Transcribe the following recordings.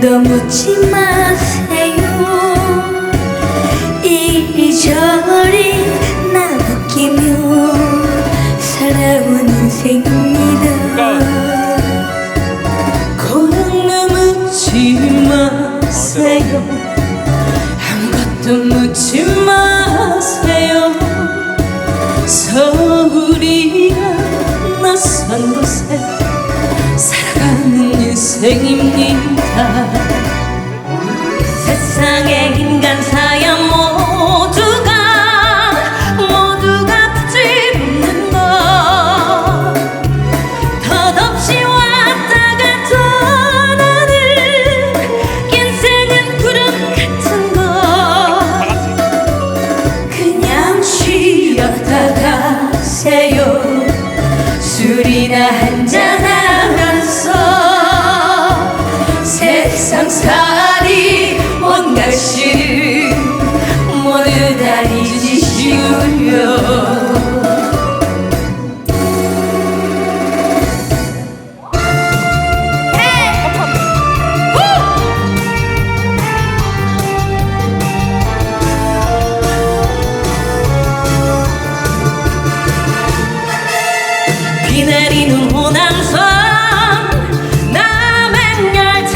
더 묻지 마세요. 이리저리 나부끼며 살아온 인생입니다. 고향 묻지 마세요. 아무것도 묻지 마세요. 서울이야 낯선 곳에 살아가는 인생입니다. 세상의 인간 사야 모두가 부질없는 것. 덧없이 왔다가 떠나는 인생은 구름 같은 것. 그냥 쉬었다 가세요. 술이나 한잔하면서 세상살이 온 날씨를 모두 다 잊으시고요. 기다리는 호남선 남행열차에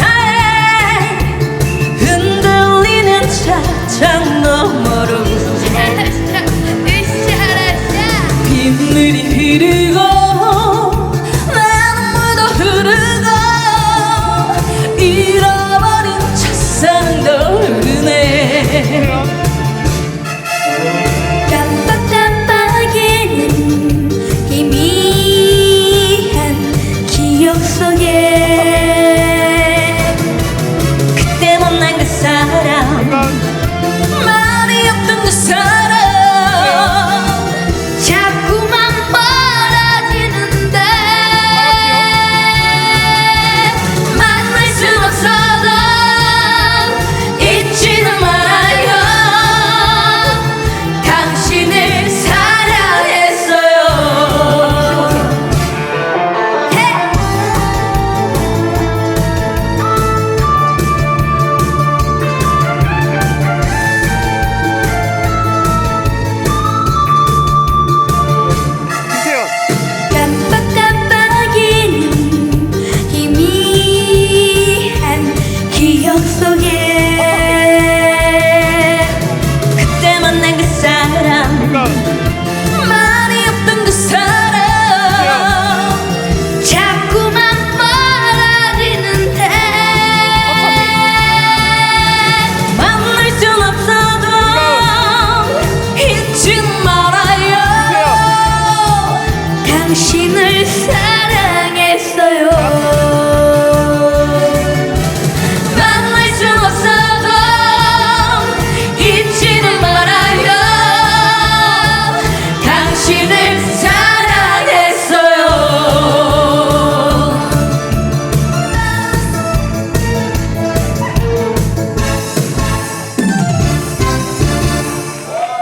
흔들리는 차창 너머로 빗물이 흐르고 눈물도 흐르고 잃어버린 첫사랑도 흐르네. 그때 만난 그 사람, 말이 없던 그 사람, 자꾸만 멀어지는데 만날 순 없어도 잊지는 말아요. 당신을 사랑했어요. 기억 속에 그때 만난 그 사람, 말이 없던 그 사람, 자꾸만 멀어지는데 만날 순 없어도 잊지 말아요. 당신